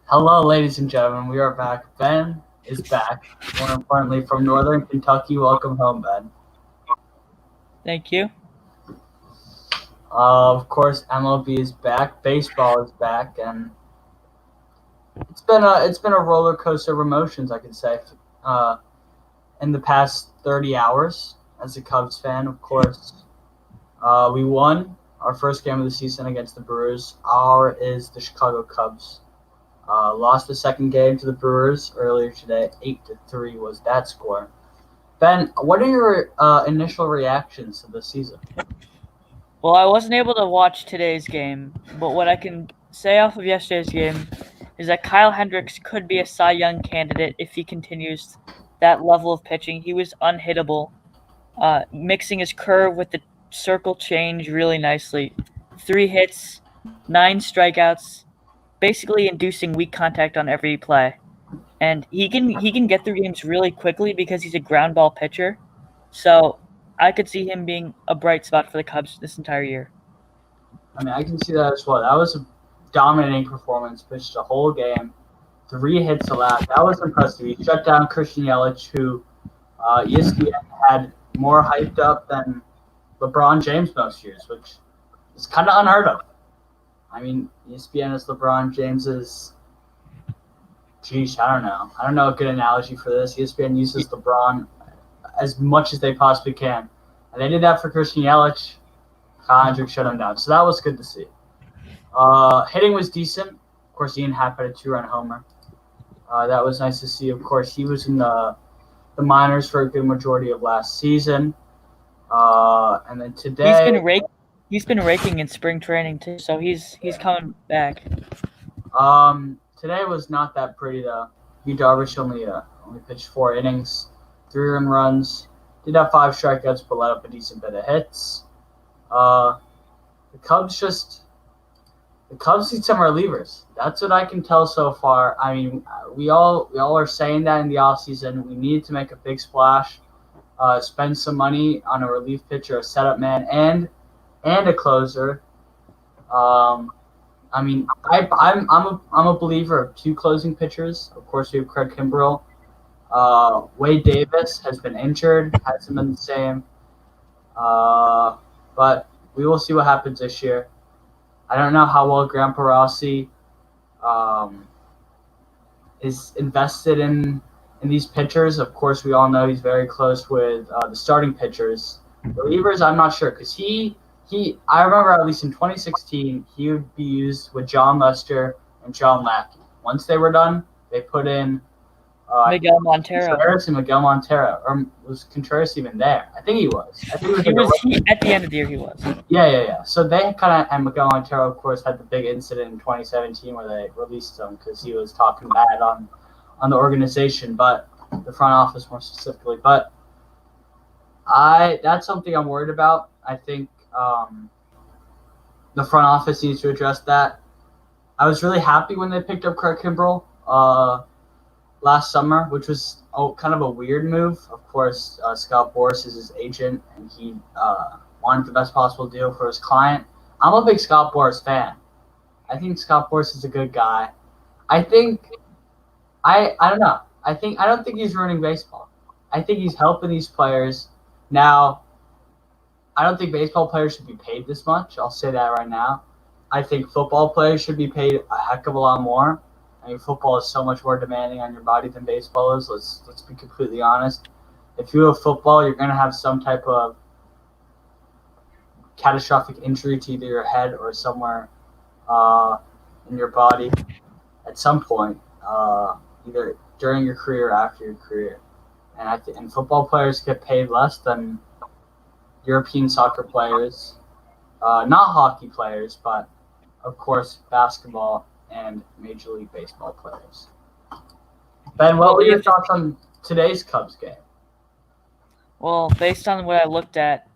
Hello, ladies and gentlemen. We are back. Ben is back. More importantly, from Northern Kentucky. Welcome home, Ben. Thank you. Of course, MLB is back. Baseball is back, and it's been a roller coaster of emotions, I could say, uh, in the past 30 hours. As a Cubs fan, of course, we won our first game of the season against the Brewers. Our is the Chicago Cubs. Lost the second game to the Brewers earlier today. 8-3 was that score. Ben, what are your initial reactions to the season? Well, I wasn't able to watch today's game, but what I can say off of yesterday's game is that Kyle Hendricks could be a Cy Young candidate if he continues that level of pitching. He was unhittable, mixing his curve with the circle change really nicely. 3 hits, 9 strikeouts, basically inducing weak contact on every play. And he can get through games really quickly because he's a ground ball pitcher. So I could see him being a bright spot for the Cubs this entire year. I mean, I can see that as well. That was a dominating performance. Pitched the whole game, 3 hits allowed. That was impressive. He shut down Christian Yelich, who ESPN had more hyped up than LeBron James most years, which is kind of unheard of. I mean, ESPN is LeBron James's. Geez, I don't know. I don't know a good analogy for this. ESPN uses LeBron as much as they possibly can, and they did that for Christian Yelich. Kyle Hendricks shut him down, so that was good to see. Hitting was decent. Of course, Ian Happ had a 2-run homer. That was nice to see. Of course, he was in the minors for a good majority of last season. And then today, He's been raking in spring training too, so he's coming back. today was not that pretty though. Darvish only pitched 4 innings, 3 runs. Did have 5 strikeouts, but let up a decent bit of hits. The Cubs need some relievers. That's what I can tell so far. I mean, we all are saying that in the offseason. We need to make a big splash, spend some money on a relief pitcher, a setup man, and a closer. I mean, I'm a believer of 2 closing pitchers. Of course, we have Craig Kimbrell. Wade Davis has been injured, hasn't been the same. But we will see what happens this year. I don't know how well Grandpa Rossi is invested in these pitchers. Of course, we all know he's very close with the starting pitchers. Relievers, I'm not sure because I remember at least in 2016 he would be used with John Lester and John Lackey. Once they were done, they put in Miguel Montero. Contreras and Miguel Montero. Or was Contreras even there? I think he was. I think At the end of the year he was. Yeah. So they kind of, and Miguel Montero, of course, had the big incident in 2017 where they released him because he was talking bad on the organization, but the front office more specifically. But that's something I'm worried about. I think the front office needs to address that. I was really happy when they picked up Craig Kimbrell last summer, which was kind of a weird move. Of course, Scott Boras is his agent, and he wanted the best possible deal for his client. I'm a big Scott Boras fan. I think Scott Boras is a good guy. I don't know. I don't think he's ruining baseball. I think he's helping these players. Now, I don't think baseball players should be paid this much. I'll say that right now. I think football players should be paid a heck of a lot more. I mean, football is so much more demanding on your body than baseball is. Let's be completely honest. If you have football, you're going to have some type of catastrophic injury to either your head or somewhere in your body at some point, either during your career or after your career. And football players get paid less than European soccer players, not hockey players, but of course basketball and Major League Baseball players. Ben, what were your thoughts on today's Cubs game? Well, based on what I looked at,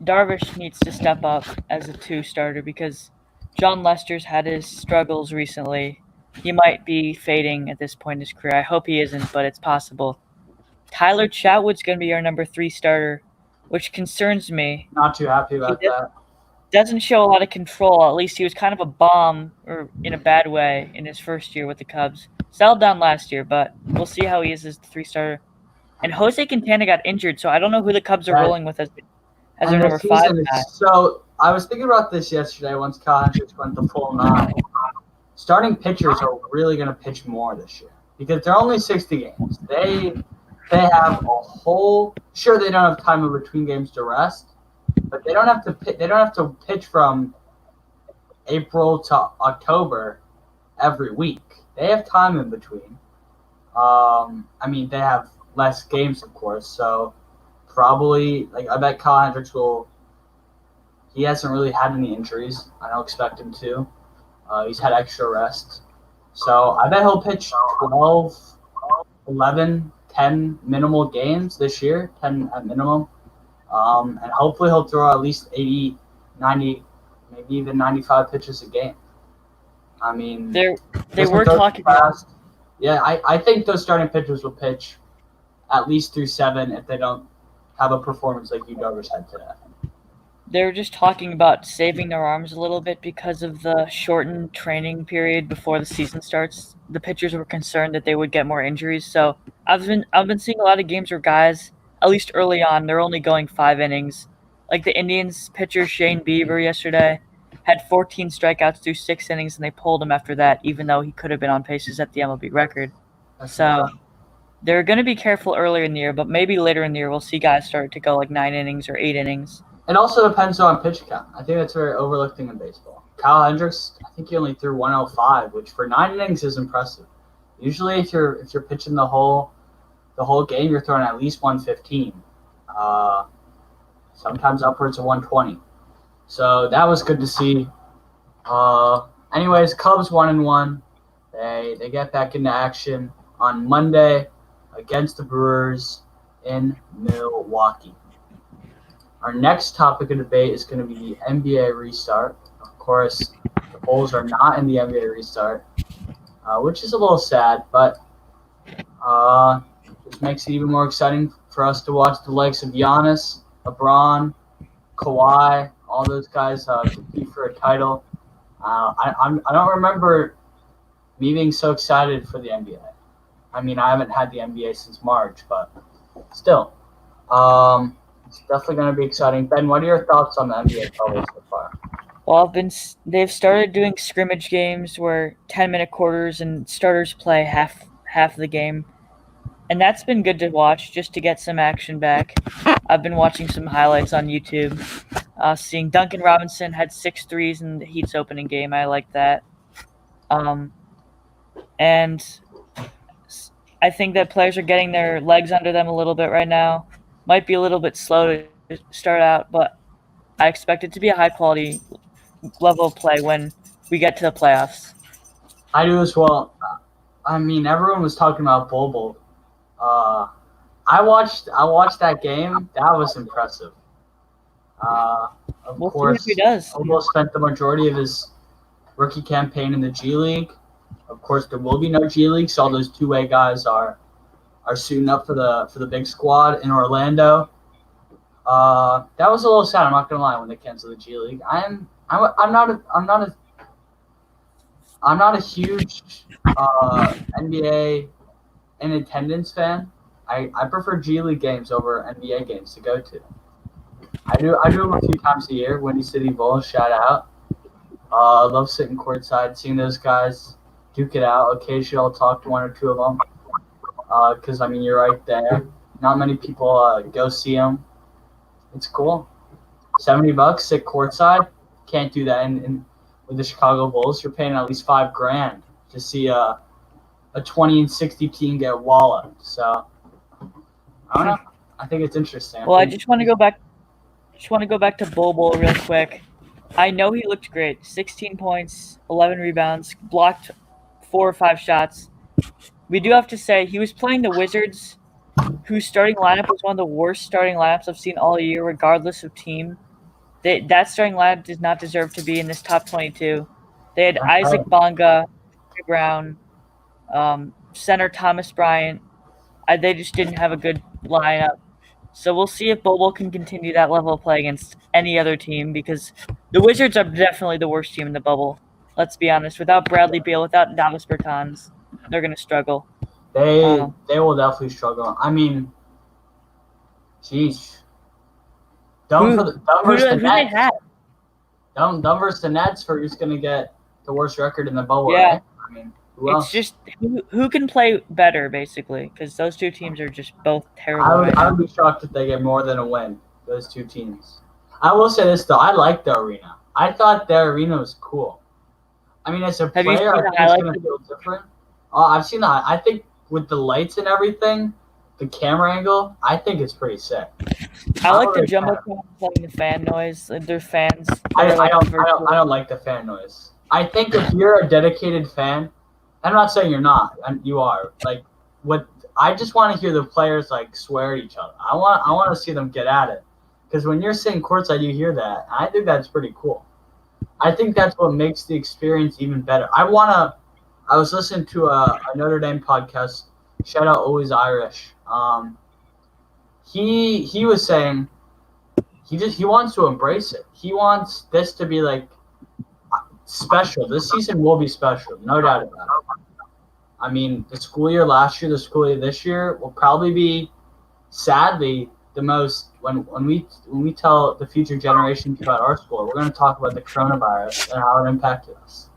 Darvish needs to step up as a 2 starter because John Lester's had his struggles recently. He might be fading at this point in his career. I hope he isn't, but it's possible. Tyler Chatwood's going to be our number 3 starter, which concerns me. Not too happy about that. doesn't show a lot of control. At least he was kind of a bomb, or in a bad way, in his first year with the Cubs. Settled down last year, but we'll see how he is as the 3-starter. And Jose Quintana got injured, so I don't know who the Cubs are rolling with as their number 5 guy. So I was thinking about this yesterday once Kyle Hendricks went the full 9. Starting pitchers are really going to pitch more this year because they're only 60 games. They have a whole. Sure, they don't have time in between games to rest, but they don't have to pitch from April to October every week. They have time in between. I mean, they have less games, of course, so probably I bet Kyle Hendricks will. He hasn't really had any injuries. I don't expect him to. He's had extra rest. So I bet he'll pitch 12, 11, 10 minimal games this year, 10 at minimum. And hopefully he'll throw at least 80, 90, maybe even 95 pitches a game. I mean, they were talking about. Yeah, I think those starting pitchers will pitch at least through 7 if they don't have a performance like you Dovers had today. They were just talking about saving their arms a little bit because of the shortened training period before the season starts. The pitchers were concerned that they would get more injuries. So I've been seeing a lot of games where guys, at least early on, they're only going 5 innings. Like the Indians pitcher Shane Bieber yesterday had 14 strikeouts through 6 innings, and they pulled him after that, even though he could have been on pace to set the MLB record. So they're going to be careful earlier in the year, but maybe later in the year we'll see guys start to go 9 innings or 8 innings. It also depends on pitch count. I think that's very overlooked thing in baseball. Kyle Hendricks, I think he only threw 105, which for 9 innings is impressive. Usually, if you're pitching the whole game, you're throwing at least 115. Sometimes upwards of 120. So that was good to see. Anyways, Cubs 1-1. They get back into action on Monday against the Brewers in Milwaukee. Our next topic of debate is going to be the NBA restart. Of course, the Bulls are not in the NBA restart, which is a little sad, but just makes it even more exciting for us to watch the likes of Giannis, LeBron, Kawhi, all those guys compete for a title. I don't remember me being so excited for the NBA. I mean, I haven't had the NBA since March, but still. It's definitely going to be exciting. Ben, what are your thoughts on the NBA title so far? Well, they've started doing scrimmage games where 10-minute quarters and starters play half of the game. And that's been good to watch just to get some action back. I've been watching some highlights on YouTube. Seeing Duncan Robinson had 6 threes in the Heat's opening game. I like that. And I think that players are getting their legs under them a little bit right now. Might be a little bit slow to start out, but I expect it to be a high-quality level of play when we get to the playoffs. I do as well. I mean, everyone was talking about Bobo. I watched that game. That was impressive. Of course, he does. Bobo spent the majority of his rookie campaign in the G League. Of course, there will be no G League, so all those two-way guys are suiting up for the big squad in Orlando. That was a little sad. I'm not gonna lie when they canceled the G League. I'm not a huge NBA in attendance fan. I prefer G League games over NBA games to go to. I do them a few times a year. Windy City Bulls, shout out. I love sitting courtside, seeing those guys duke it out. Occasionally, I'll talk to one or two of them. Because, I mean, you're right there. Not many people go see them. It's cool. $70, sit courtside. Can't do that with the Chicago Bulls. You're paying at least $5,000 to see a 20-60 team get walloped. So, I don't know. I think it's interesting. Well, I just want to go back. To Bobo real quick. I know he looked great. 16 points, 11 rebounds, blocked 4 or 5 shots. We do have to say he was playing the Wizards, whose starting lineup was one of the worst starting lineups I've seen all year, regardless of team. That starting lineup does not deserve to be in this top 22. They had Isaac Bonga, Brown, center Thomas Bryant. They just didn't have a good lineup. So we'll see if Bobo can continue that level of play against any other team because The Wizards are definitely the worst team in the bubble. Let's be honest. Without Bradley Beal, without Davis Bertans, they're going to struggle. They will definitely struggle. I mean, jeez. Dumb versus the Who they Nets. have? Dumb versus the Nets for who's going to get the worst record in the bubble, Yeah. right? I mean, who else? It's just who can play better, basically, because those two teams are just both terrible. I would be shocked if they get more than a win, those two teams. I will say this, though. I like the arena. I thought their arena was cool. I mean, as a Have you player, seen I the think it's going highlights? to feel different. I've seen that. I think with the lights and everything, the camera angle, I think it's pretty sick. I like the jumbotron playing the fan noise. Their fans. I don't like the fan noise. I think if you're a dedicated fan, I'm not saying you're not, and you are. Like, what I just want to hear the players like swear at each other. I want to see them get at it, because when you're sitting courtside, you hear that. And I think that's pretty cool. I think that's what makes the experience even better. I was listening to a Notre Dame podcast. Shout out Always Irish. He was saying he wants to embrace it. He wants this to be like special. This season will be special, no doubt about it. I mean, the school year last year, the school year this year will probably be, sadly, the most when we tell the future generations about our school, we're going to talk about the coronavirus and how it impacted us.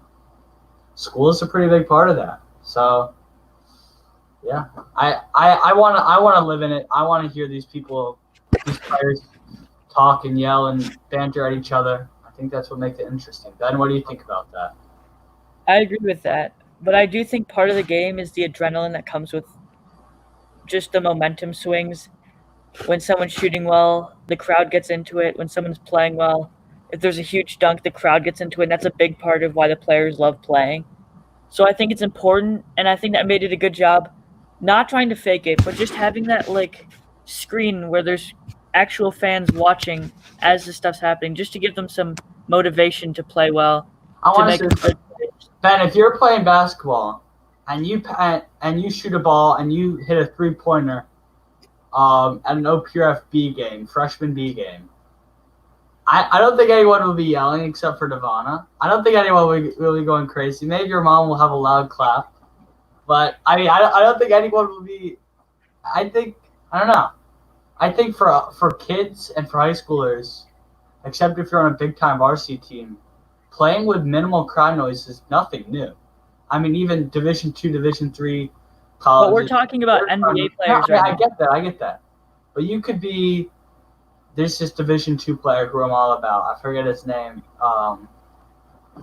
School is a pretty big part of that. So, yeah, I want to live in it. I want to hear these players talk and yell and banter at each other. I think that's what makes it interesting. Ben, what do you think about that? I agree with that, but I do think part of the game is the adrenaline that comes with just the momentum swings. When someone's shooting well, the crowd gets into it. When someone's playing well, if there's a huge dunk, the crowd gets into it, and that's a big part of why the players love playing. So I think it's important, and I think that made it a good job, not trying to fake it, but just having that like screen where there's actual fans watching as this stuff's happening, just to give them some motivation to play well. Ben, if you're playing basketball and you shoot a ball and you hit a 3-pointer at an OPRF game, freshman B game, I don't think anyone will be yelling except for Devonna. I don't think anyone will be going crazy. Maybe your mom will have a loud clap, but I mean, I don't think anyone will be. I don't know. I think for kids and for high schoolers, except if you're on a big time varsity team, playing with minimal crowd noise is nothing new. I mean, even Division II, Division III colleges. But we're talking about NBA players, right? I get that. But you could be. There's this Division II player who I'm all about. I forget his name.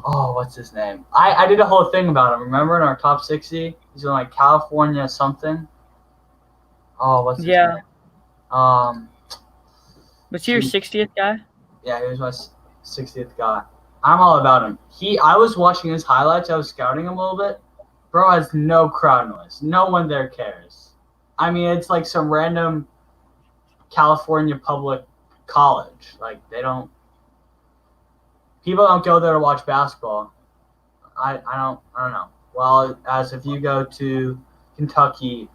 What's his name? I did a whole thing about him. Remember in our top 60? He's in like California something. What's his name? Was he your 60th guy? Yeah, he was my 60th guy. I'm all about him. I was watching his highlights. I was scouting him a little bit. Bro has no crowd noise. No one there cares. I mean, it's like some random California public college. Like people don't go there to watch basketball. I don't know. Well, as if you go to Kentucky,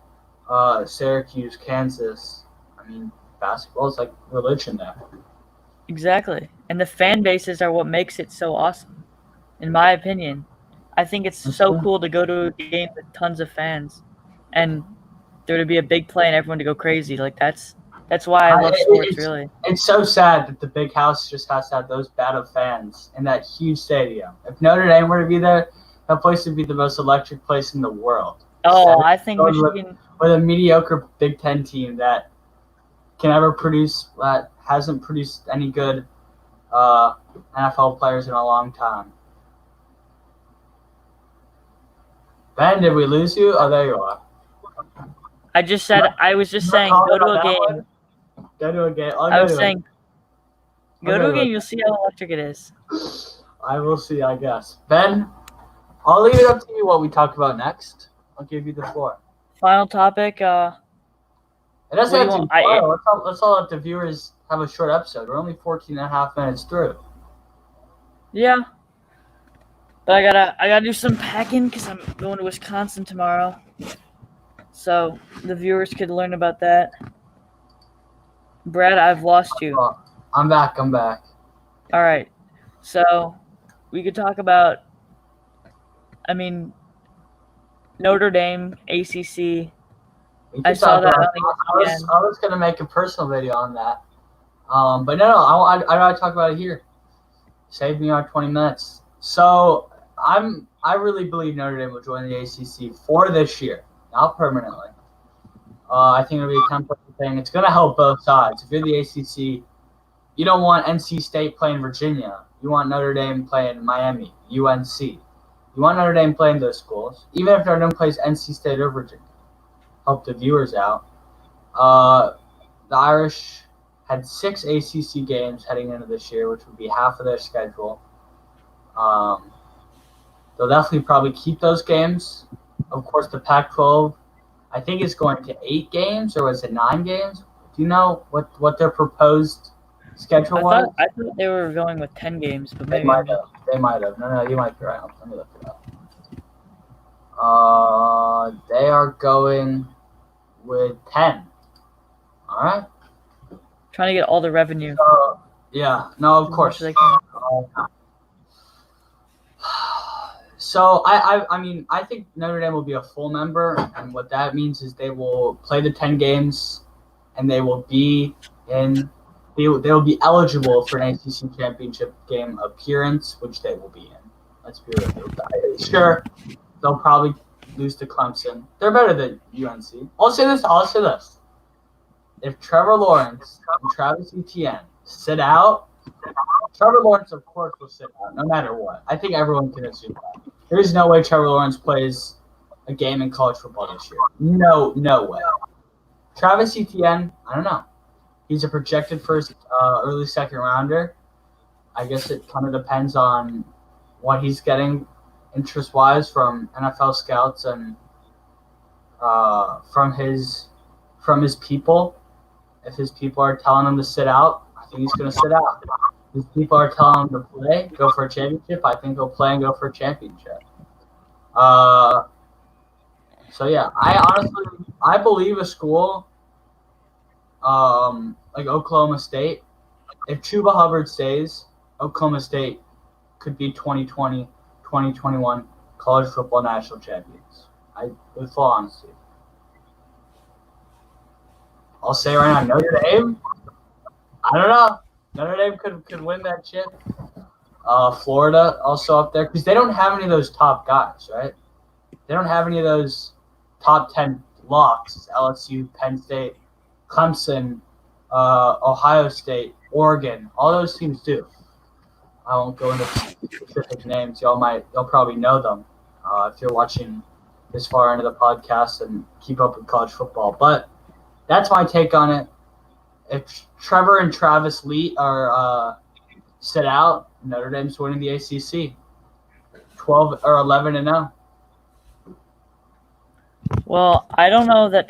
Syracuse, Kansas, I mean, basketball is like religion there. Exactly. And the fan bases are what makes it so awesome, in my opinion. I think it's so cool to go to a game with tons of fans and there to be a big play and everyone to go crazy. Like that's why I love sports, really. It's so sad that the big house just has to have those bad of fans in that huge stadium. If Notre Dame were to be there, that place would be the most electric place in the world. Oh, I think Michigan with a mediocre Big Ten team that hasn't produced any good NFL players in a long time. Ben, did we lose you? Oh, there you are. I was just saying, go to a game. Go to a game. I was saying, go to a game, you'll see how electric it is. I will see, I guess. Ben, I'll leave it up to you what we talk about next. I'll give you the floor. Final topic. It doesn't have to be final. Let's all let the viewers have a short episode. We're only 14 and a half minutes through. Yeah. But I gotta do some packing because I'm going to Wisconsin tomorrow. So the viewers could learn about that. Brad, I've lost you. I'm back. All right. So we could talk about, Notre Dame ACC. We I could saw talk that about. on ESPN. I was gonna make a personal video on that. But no, I want to talk about it here. Save me our 20 minutes. So I really believe Notre Dame will join the ACC for this year, not permanently. I think it'll be a temporary thing. It's going to help both sides. If you're the ACC, you don't want NC State playing Virginia. You want Notre Dame playing Miami, UNC. You want Notre Dame playing those schools, even if Notre Dame plays NC State or Virginia. Help the viewers out. The Irish had 6 ACC games heading into this year, which would be half of their schedule. They'll definitely probably keep those games. Of course, the Pac-12, I think, is going to 8 games, or was it 9 games? Do you know what their proposed schedule was? I thought they were going with 10 games, but They maybe might have. They might have. No, you might be right. Let me look it up. They are going with 10. All right. trying to get all the revenue. Yeah. No, of as course. much as they can. So I think Notre Dame will be a full member, and what that means is they will play the 10 games, and they will be eligible for an ACC championship game appearance, which they will be in. Let's be real. Sure, they'll probably lose to Clemson. They're better than UNC. I'll say this. If Trevor Lawrence and Travis Etienne sit out, Trevor Lawrence, of course, will sit out, no matter what. I think everyone can assume that. There is no way Trevor Lawrence plays a game in college football this year. No way. Travis Etienne, I don't know. He's a projected first, early second rounder. I guess it kind of depends on what he's getting interest-wise from NFL scouts and from his people. If his people are telling him to sit out, I think he's going to sit out. If people are telling him to play, go for a championship, I think he'll play and go for a championship. So yeah, I believe a school like Oklahoma State, if Chuba Hubbard stays, Oklahoma State could be 2020, 2021 college football national champions. With full honesty. I'll say right now, Notre Dame, I don't know. Notre Dame could win that chip. Florida also up there because they don't have any of those top guys, right? They don't have any of those top 10 locks. LSU, Penn State, Clemson, Ohio State, Oregon. All those teams do. I won't go into specific names. Y'all probably know them if you're watching this far into the podcast and keep up with college football. But that's my take on it. If Trevor and Travis Lee are sit out, Notre Dame's winning the ACC, 12 or 11-0. Well, I don't know that.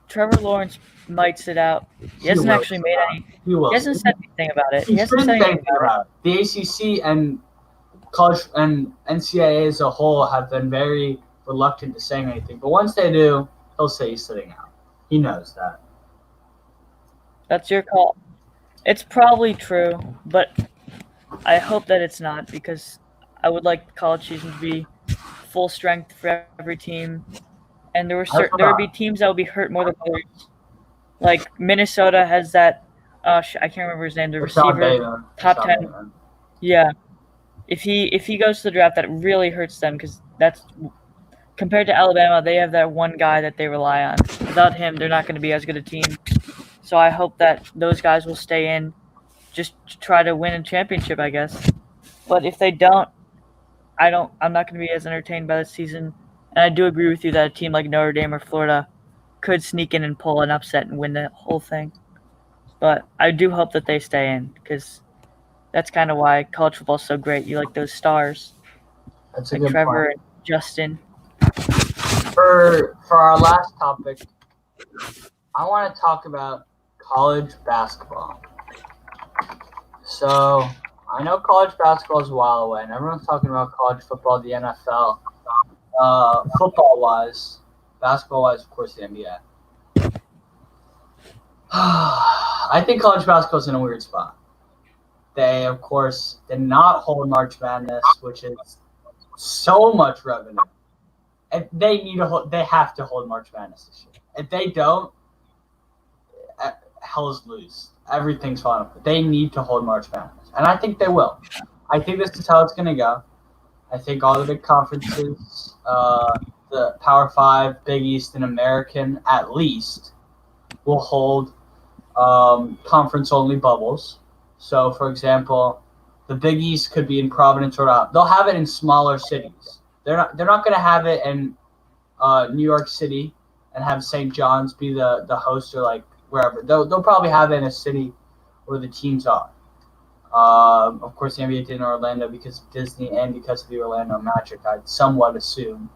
Trevor Lawrence might sit out. He hasn't actually made any. He hasn't said anything about it. He hasn't said anything about it. The ACC and college and NCAA as a whole have been very reluctant to saying anything. But once they do, he'll say he's sitting out. He knows that. That's your call. It's probably true, but I hope that it's not because I would like the college season to be full strength for every team, and there would be teams that would be hurt more than others. Like Minnesota has that. I can't remember his name. The receiver, top 10. Yeah, if he goes to the draft, that really hurts them because that's compared to Alabama. They have that one guy that they rely on. Without him, they're not going to be as good a team. So I hope that those guys will stay in just to try to win a championship, I guess. But if they don't, I'm not going to be as entertained by this season. And I do agree with you that a team like Notre Dame or Florida could sneak in and pull an upset and win the whole thing. But I do hope that they stay in because that's kind of why college football is so great. You like those stars. That's like Trevor and Justin. For our last topic, I want to talk about college basketball. So I know college basketball is a while away, and everyone's talking about college football, the NFL. Football-wise, basketball-wise, of course, the NBA. I think college basketball is in a weird spot. They, of course, did not hold March Madness, which is so much revenue. And they have to hold March Madness this year. If they don't, hell's loose. Everything's falling apart. They need to hold March Madness, and I think they will. I think this is how it's going to go. I think all the big conferences, the Power 5, Big East, and American at least, will hold conference-only bubbles. So, for example, the Big East could be in Providence, Rhode Island. They'll have it in smaller cities. They're not going to have it in New York City and have St. John's be the host or like wherever. They'll probably have it in a city where the teams are. Of course, the NBA did in Orlando because of Disney and because of the Orlando Magic, I'd somewhat assume.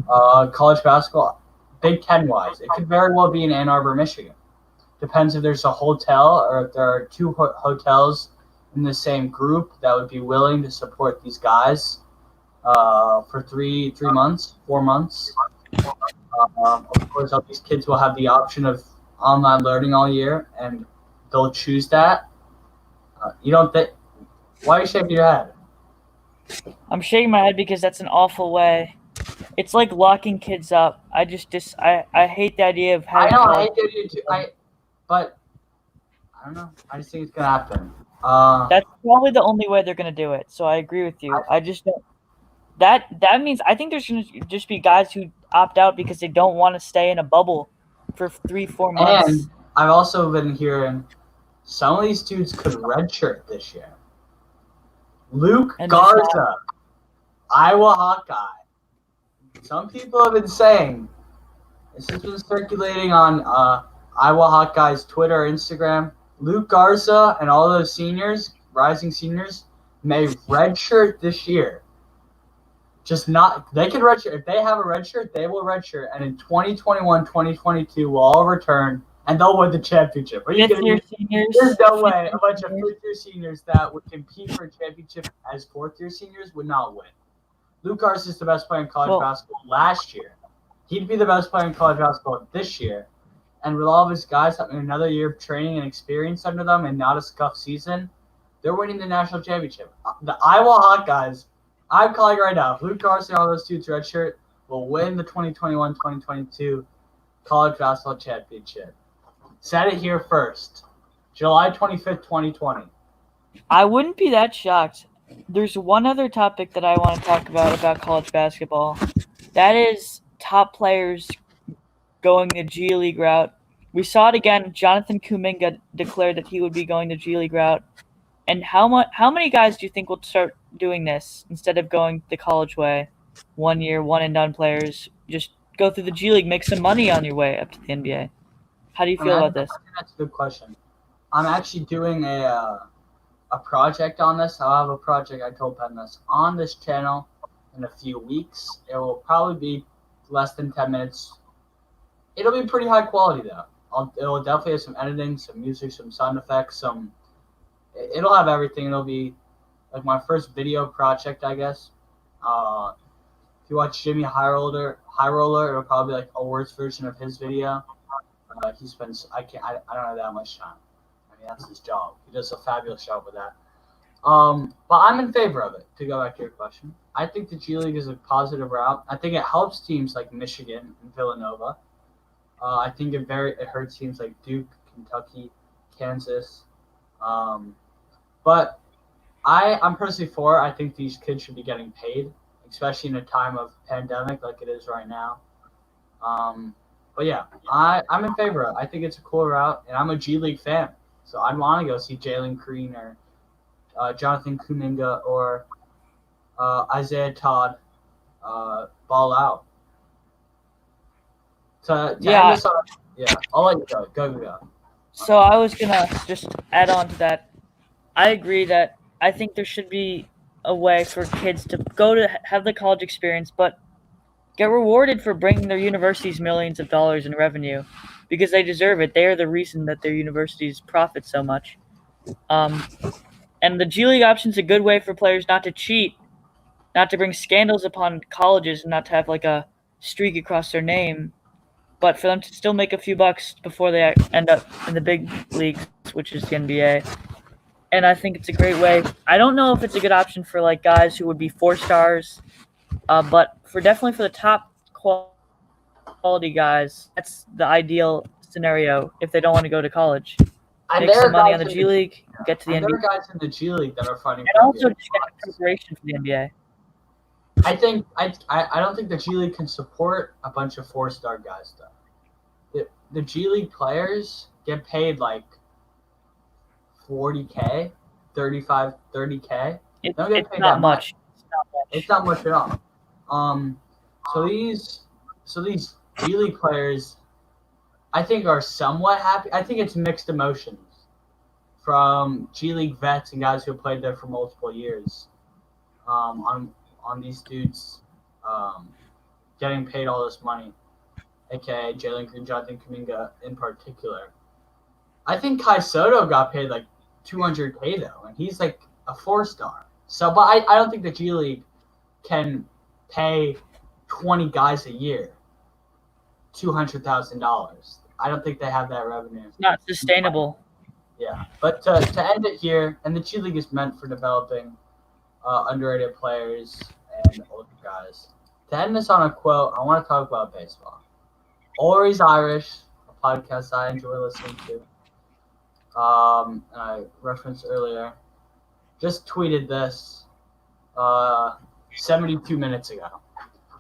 College basketball, Big Ten-wise, it could very well be in Ann Arbor, Michigan. Depends if there's a hotel or if there are two hotels in the same group that would be willing to support these guys for 3 months, 4 months. Of course, all these kids will have the option of online learning all year, and they'll choose that. You don't think? Why are you shaking your head? I'm shaking my head because that's an awful way. It's like locking kids up. I hate the idea of having. I hate the idea too. But I don't know. I just think it's gonna happen. That's probably the only way they're gonna do it. So I agree with you. I just don't. That means I think there's gonna just be guys who opt out because they don't want to stay in a bubble for 3-4 months. And I've also been hearing some of these dudes could redshirt this year. Luke Garza, Iowa Hawkeye. Some people have been saying, this has been circulating on Iowa Hawkeye's Twitter, Instagram. Luke Garza and all those seniors, rising seniors, may redshirt this year. They can redshirt. If they have a redshirt, they will redshirt. And in 2021, 2022, we'll all return, and they'll win the championship. Are you kidding me? Seniors. There's no way a bunch of fifth-year seniors that would compete for a championship as fourth-year seniors would not win. Luke Garza is the best player in college basketball last year. He'd be the best player in college basketball this year. And with all of his guys having another year of training and experience under them and not a scuffed season, they're winning the national championship. The Iowa Hawkeyes, I'm calling right now, if Luke Garza and all those dudes redshirt, will win the 2021-2022 college basketball championship. Said it here first. July 25th, 2020. I wouldn't be that shocked. There's one other topic that I want to talk about college basketball. That is top players going the G League route. We saw it again. Jonathan Kuminga declared that he would be going the G League route. And how many guys do you think will start doing this instead of going the college way? 1 year, one and done players. Just go through the G League, make some money on your way up to the NBA. How do you feel about this? I think that's a good question. I'm actually doing a project on this. I'll have a project, I told Penn this, on this channel in a few weeks. It will probably be less than 10 minutes. It'll be pretty high quality, though. It'll definitely have some editing, some music, some sound effects, it'll have everything. It'll be like my first video project, I guess. If you watch Jimmy High Roller, it'll probably be like a worse version of his video. He spends, I don't have that much time. I mean, that's his job. He does a fabulous job with that. But I'm in favor of it, to go back to your question. I think the G League is a positive route. I think it helps teams like Michigan and Villanova. I think it hurts teams like Duke, Kentucky, Kansas. But I'm personally for it. I think these kids should be getting paid, especially in a time of pandemic like it is right now. But yeah, I'm in favor of it. I think it's a cool route, and I'm a G League fan. So I'd want to go see Jalen Green or Jonathan Kuminga or Isaiah Todd ball out. So yeah, I'll let you go. Go. So I was gonna just add on to that. I agree that I think there should be a way for kids to go to have the college experience, but get rewarded for bringing their universities millions of dollars in revenue because they deserve it. They are the reason that their universities profit so much. And the G League option is a good way for players not to cheat, not to bring scandals upon colleges, and not to have like a streak across their name, but for them to still make a few bucks before they end up in the big leagues, which is the NBA. and I think it's a great way. I don't know if it's a good option for like guys who would be 4 stars, but definitely for the top quality guys, that's the ideal scenario if they don't want to go to college. And Make there some are money on guys the in G League, get to the and there NBA, are guys in the G League that are fighting and for also NBA just get spots. preparation for the NBA. I don't think the G League can support a bunch of 4-star guys though. The G League players get paid like 40K, 35, 30K. They don't get It's paid not that much. much. It's not much at all. So these G League players, I think, are somewhat happy. I think it's mixed emotions from G League vets and guys who have played there for multiple years. On these dudes getting paid all this money, aka Jalen Green, Jonathan Kuminga in particular. I think Kai Soto got paid like 200K though, and he's like a 4-star. So, but I don't think the G League can pay 20 guys a year $200,000. I don't think they have that revenue. It's not sustainable. Yeah, but to end it here, and the G League is meant for developing underrated players and older guys. To end this on a quote, I want to talk about baseball. Ori's Irish, a podcast I enjoy listening to. I referenced earlier, just tweeted this 72 minutes ago.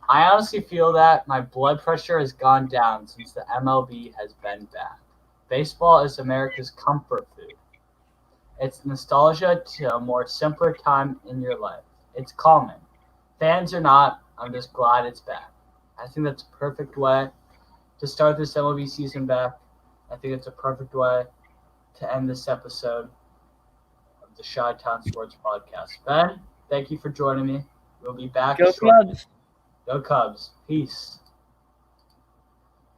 I honestly feel that my blood pressure has gone down since the MLB has been back. Baseball is America's comfort food. It's nostalgia to a more simpler time in your life. It's calming. Fans or not, I'm just glad it's back. I think that's a perfect way to start this MLB season back. I think it's a perfect way to end this episode of the Chi-Town Sports Podcast. Ben, thank you for joining me. We'll be back Go shortly. Cubs. Go Cubs. Peace.